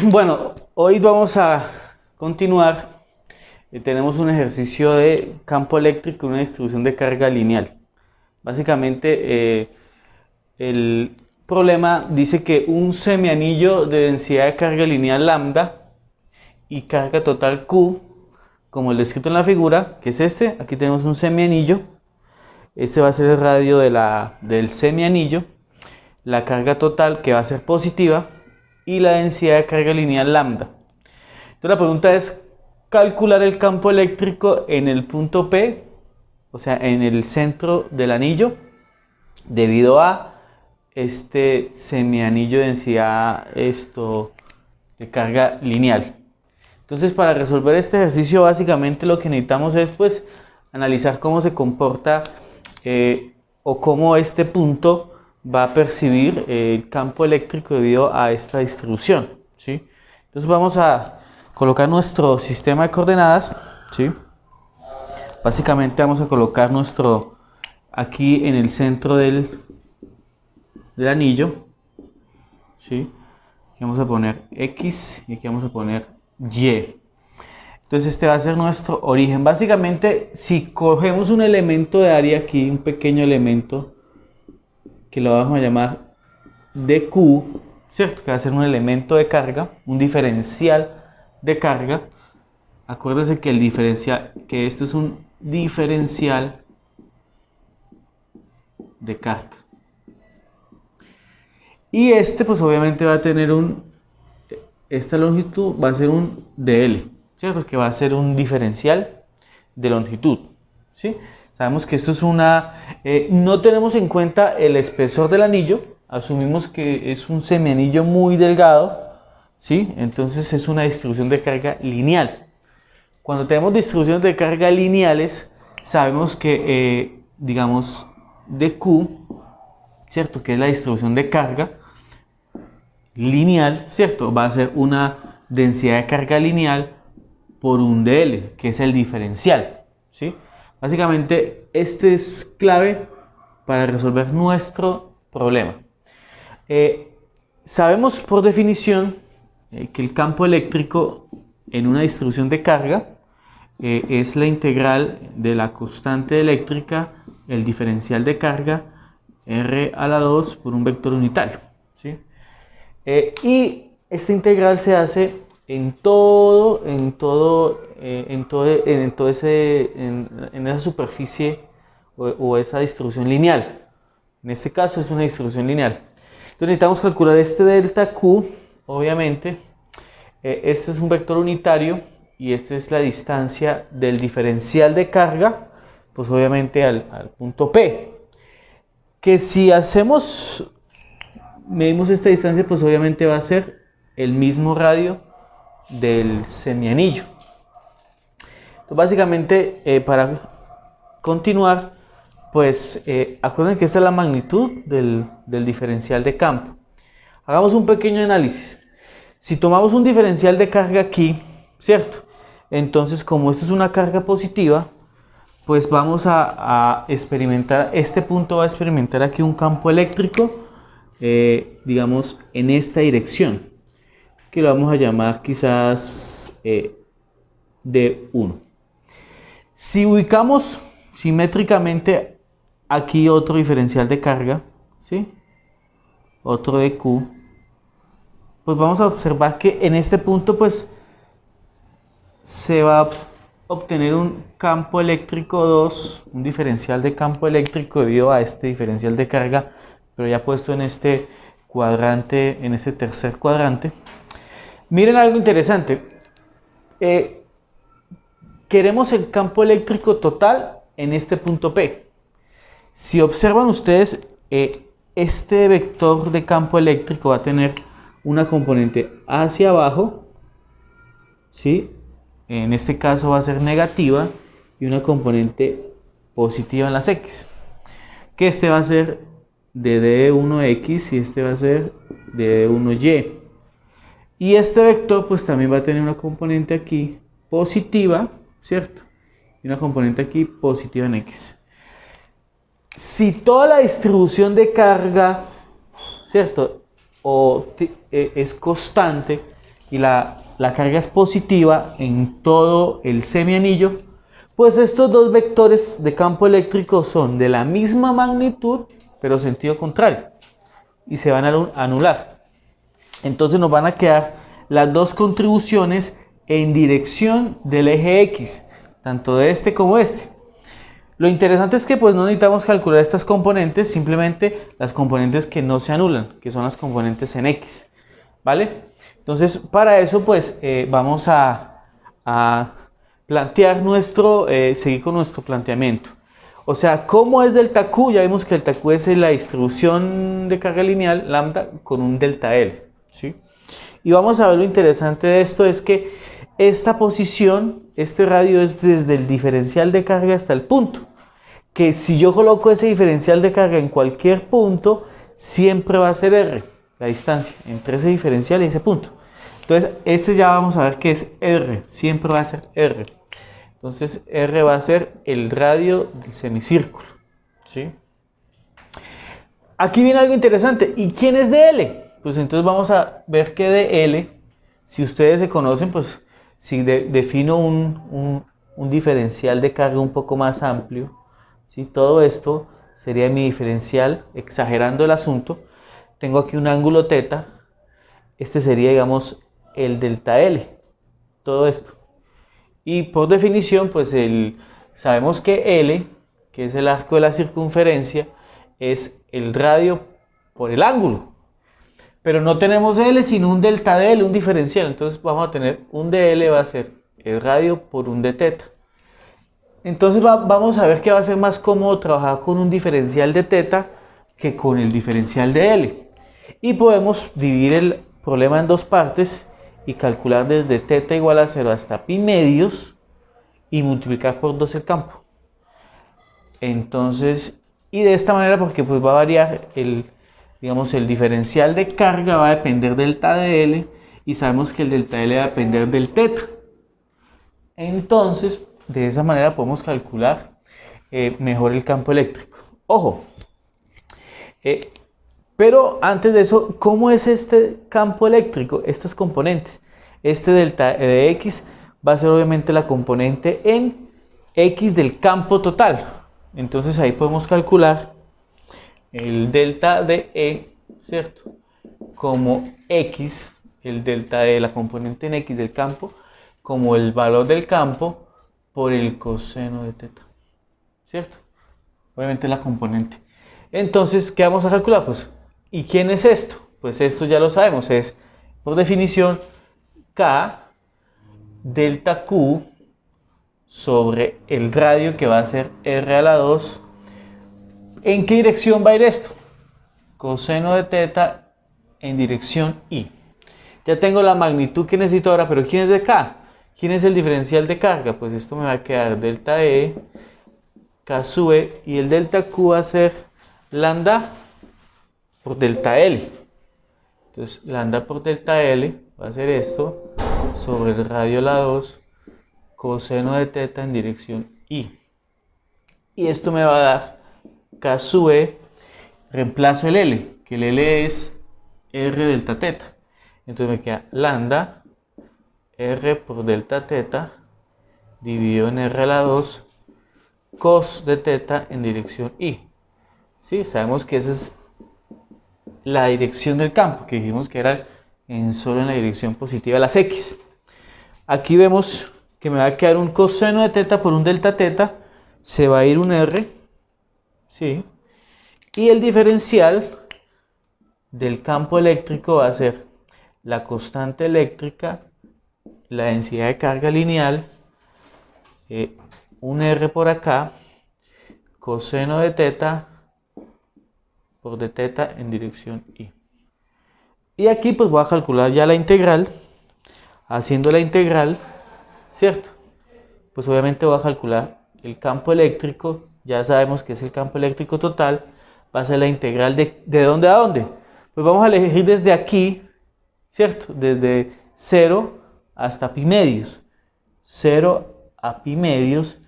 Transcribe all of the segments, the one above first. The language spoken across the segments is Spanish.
Bueno, hoy vamos a continuar. Tenemos un ejercicio de campo eléctrico y una distribución de carga lineal. Básicamente, el problema dice que un semianillo de densidad de carga lineal lambda y carga total Q, como el descrito en la figura, que es este. Aquí tenemos un semianillo. Este va a ser el radio del semianillo. La carga total, que va a ser positiva, y la densidad de carga lineal lambda. Entonces la pregunta es calcular el campo eléctrico en el punto P, o sea, en el centro del anillo, debido a este semianillo de densidad de carga lineal. Entonces, para resolver este ejercicio, básicamente lo que necesitamos es pues analizar cómo se comporta o cómo este punto va a percibir el campo eléctrico debido a esta distribución, ¿sí? Entonces vamos a colocar nuestro sistema de coordenadas, ¿sí? Básicamente vamos a colocar aquí en el centro del anillo, ¿sí? Aquí vamos a poner X y aquí vamos a poner Y. Entonces este va a ser nuestro origen. Básicamente, si cogemos un elemento de área aquí, un pequeño elemento, que lo vamos a llamar dq, ¿cierto? Que va a ser un elemento de carga, un diferencial de carga. Acuérdense que esto es un diferencial de carga. Y este pues obviamente va a tener esta longitud va a ser un dl, ¿cierto? Que va a ser un diferencial de longitud, ¿sí? Sabemos que esto es no tenemos en cuenta el espesor del anillo, asumimos que es un semianillo muy delgado, ¿sí? Entonces es una distribución de carga lineal. Cuando tenemos distribuciones de carga lineales, sabemos que, digamos, dq, ¿cierto? Que es la distribución de carga lineal, ¿cierto? Va a ser una densidad de carga lineal por un dl, que es el diferencial, ¿sí? Básicamente, este es clave para resolver nuestro problema. Sabemos por definición que el campo eléctrico en una distribución de carga es la integral de la constante eléctrica, el diferencial de carga, R a la 2 por un vector unitario, ¿sí? Y esta integral se hace en esa superficie o esa distribución lineal. En este caso es una distribución lineal. Entonces necesitamos calcular este delta Q, obviamente. Este es un vector unitario y esta es la distancia del diferencial de carga, pues obviamente al punto P. Que si medimos esta distancia, pues obviamente va a ser el mismo radio del semianillo. Entonces, básicamente, para continuar, pues acuérdense que esta es la magnitud del diferencial de campo. Hagamos un pequeño análisis. Si tomamos un diferencial de carga aquí, ¿cierto? Entonces, como esto es una carga positiva, pues vamos a experimentar, este punto va a experimentar aquí un campo eléctrico, digamos, en esta dirección, que lo vamos a llamar quizás D1. Si ubicamos simétricamente aquí otro diferencial de carga, ¿sí? Otro de Q, pues vamos a observar que en este punto pues se va a obtener un campo eléctrico 2, un diferencial de campo eléctrico debido a este diferencial de carga, pero ya puesto en este cuadrante, en este tercer cuadrante. Miren algo interesante. Queremos el campo eléctrico total en este punto P. Si observan ustedes, este vector de campo eléctrico va a tener una componente hacia abajo, ¿sí? En este caso va a ser negativa, y una componente positiva en las X. Que este va a ser de D1X y este va a ser de D1Y. Y este vector pues también va a tener una componente aquí positiva, ¿cierto? Y una componente aquí positiva en X. Si toda la distribución de carga, ¿cierto? Es constante, y la carga es positiva en todo el semianillo, pues estos dos vectores de campo eléctrico son de la misma magnitud, pero sentido contrario, y se van a anular. Entonces nos van a quedar las dos contribuciones en dirección del eje X, tanto de este como de este. Lo interesante es que pues no necesitamos calcular estas componentes, simplemente las componentes que no se anulan, que son las componentes en X, ¿vale? Entonces para eso pues vamos a plantear seguir con nuestro planteamiento. O sea, ¿cómo es delta Q? Ya vimos que delta Q es la distribución de carga lineal lambda con un delta L, ¿sí? Y vamos a ver lo interesante de esto es que esta posición, este radio es desde el diferencial de carga hasta el punto. Que si yo coloco ese diferencial de carga en cualquier punto, siempre va a ser R, la distancia entre ese diferencial y ese punto. Entonces, este ya vamos a ver que es R, siempre va a ser R. Entonces, R va a ser el radio del semicírculo, ¿sí? Aquí viene algo interesante. ¿Y quién es de L? Pues entonces vamos a ver que de L, si ustedes se conocen, pues si defino un diferencial de carga un poco más amplio, ¿sí? Todo esto sería mi diferencial, exagerando el asunto. Tengo aquí un ángulo θ, este sería, digamos, el delta L, todo esto. Y por definición, pues sabemos que L, que es el arco de la circunferencia, es el radio por el ángulo. Pero no tenemos L sino un delta de L, un diferencial. Entonces vamos a tener un dL va a ser el radio por un dθ. Entonces vamos a ver que va a ser más cómodo trabajar con un diferencial de θ que con el diferencial de L. Y podemos dividir el problema en dos partes y calcular desde θ igual a 0 hasta pi medios y multiplicar por 2 el campo. Entonces, y de esta manera porque pues va a variar digamos, el diferencial de carga va a depender del delta de L y sabemos que el delta L va a depender del θ. Entonces, de esa manera podemos calcular mejor el campo eléctrico. Ojo, pero antes de eso, ¿cómo es este campo eléctrico? Estas componentes. Este delta de X va a ser obviamente la componente en X del campo total. Entonces ahí podemos calcular el delta de E, ¿cierto? Como X, el delta de la componente en X del campo, como el valor del campo por el coseno de θ, ¿cierto? Obviamente la componente. Entonces, ¿qué vamos a calcular? Pues, ¿y quién es esto? Pues esto ya lo sabemos, es por definición K delta Q sobre el radio que va a ser R a la 2. ¿En qué dirección va a ir esto? Coseno de θ en dirección I. Ya tengo la magnitud que necesito ahora, pero ¿quién es de K? ¿Quién es el diferencial de carga? Pues esto me va a quedar delta E, K sub E, y el delta Q va a ser lambda por delta L. Entonces, lambda por delta L va a ser esto sobre el radio a la 2 coseno de θ en dirección I. Y esto me va a dar K sub E, reemplazo el L, que el L es R delta θ. Entonces me queda lambda R por delta θ dividido en R a la 2 cos de θ en dirección I. ¿Sí? Sabemos que esa es la dirección del campo, que dijimos que era solo en la dirección positiva de las X. Aquí vemos que me va a quedar un coseno de θ por un delta θ, se va a ir un R, ¿sí? Y el diferencial del campo eléctrico va a ser la constante eléctrica, la densidad de carga lineal, un R por acá, coseno de θ por dθ en dirección I. Y aquí pues voy a calcular ya la integral. Haciendo la integral, ¿cierto? Pues obviamente voy a calcular el campo eléctrico, ya sabemos que es el campo eléctrico total, va a ser la integral ¿de dónde a dónde? Pues vamos a elegir desde aquí, ¿cierto? Desde 0 hasta pi medios, 0 a pi medios,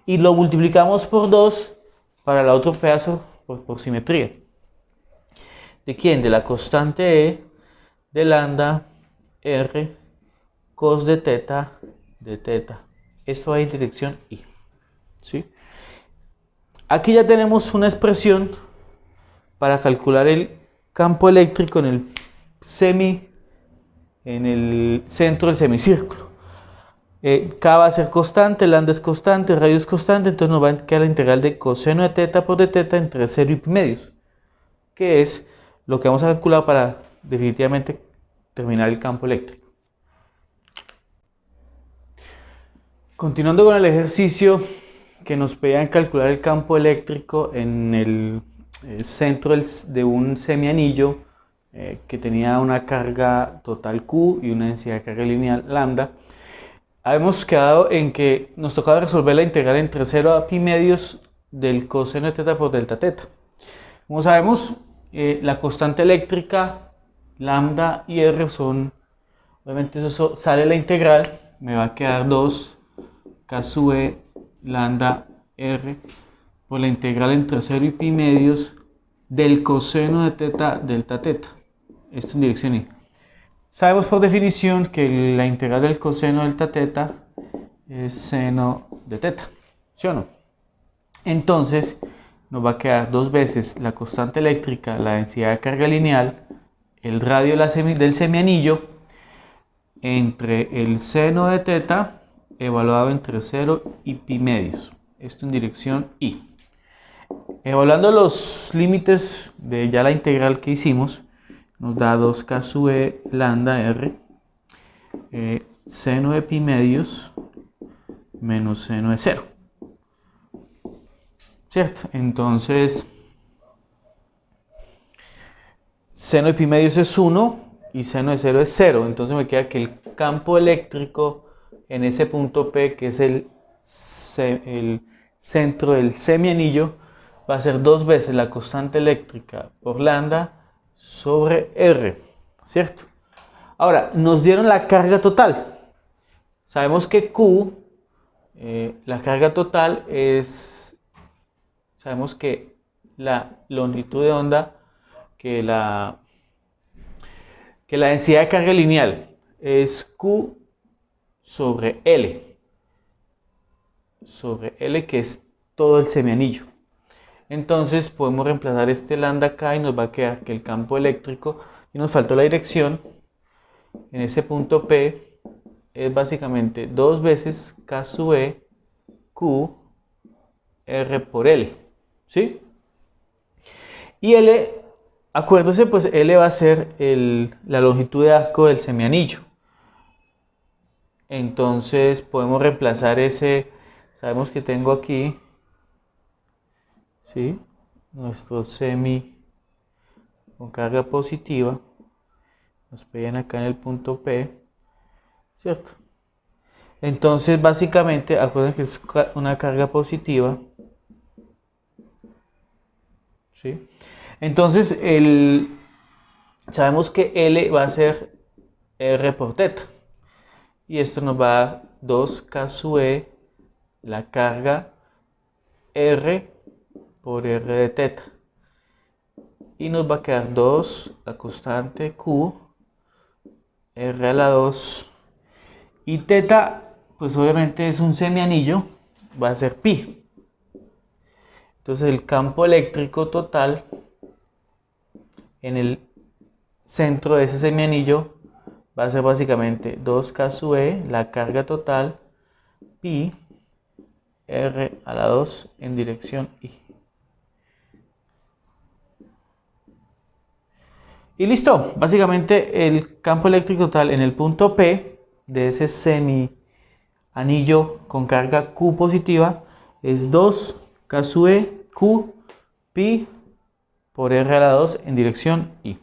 y lo multiplicamos por 2 para el otro pedazo por simetría. ¿De quién? De la constante E, de lambda R cos de teta de teta. Esto va en dirección I. ¿Sí? Aquí ya tenemos una expresión para calcular el campo eléctrico en el centro del semicírculo. K va a ser constante, lambda es constante, radio es constante, entonces nos va a quedar la integral de coseno de teta por de teta entre 0 y pi medios, que es lo que vamos a calcular para definitivamente terminar el campo eléctrico. Continuando con el ejercicio que nos pedían calcular el campo eléctrico en el centro de un semianillo que tenía una carga total Q y una densidad de carga lineal lambda. Habíamos quedado en que nos tocaba resolver la integral entre 0 a pi medios del coseno de teta por delta teta. Como sabemos, la constante eléctrica lambda y r son, obviamente eso sale la integral, me va a quedar 2 k sub e lambda r por la integral entre 0 y pi medios del coseno de teta delta teta. Esto en dirección y. Sabemos por definición que la integral del coseno delta teta es seno de teta, ¿sí o no? Entonces nos va a quedar dos veces la constante eléctrica, la densidad de carga lineal, el radio del semianillo entre el seno de teta evaluado entre 0 y pi medios. Esto en dirección I. Evaluando los límites de ya la integral que hicimos, nos da 2k sub e lambda r seno de pi medios menos seno de 0. ¿Cierto? Entonces, seno de pi medios es 1 y seno de 0 es 0. Entonces me queda que el campo eléctrico en ese punto P, que es el centro del semianillo, va a ser dos veces la constante eléctrica por lambda sobre R, ¿cierto? Ahora, nos dieron la carga total. Sabemos que Q, la carga total es, sabemos que la longitud de onda, que la densidad de carga lineal es Q sobre L, que es todo el semianillo. Entonces podemos reemplazar este lambda acá y nos va a quedar que el campo eléctrico, y nos faltó la dirección, en ese punto P es básicamente dos veces K sub E Q R por L, ¿sí? Y L, acuérdense, pues L va a ser la longitud de arco del semianillo. Entonces podemos reemplazar ese, sabemos que tengo aquí, ¿sí?, nuestro semi con carga positiva, nos pegan acá en el punto P, ¿cierto? Entonces básicamente, acuérdense que es una carga positiva, ¿sí? Entonces sabemos que L va a ser R por teta, y esto nos va a dar 2K sub E la carga R por R de teta, y nos va a quedar 2 la constante Q R a la 2, y teta pues obviamente es un semianillo, va a ser pi. Entonces el campo eléctrico total en el centro de ese semianillo va a ser básicamente 2K sub E la carga total pi R a la 2 en dirección I. Y listo, básicamente el campo eléctrico total en el punto P de ese semianillo con carga Q positiva es 2K sub E Q pi por R a la 2 en dirección I.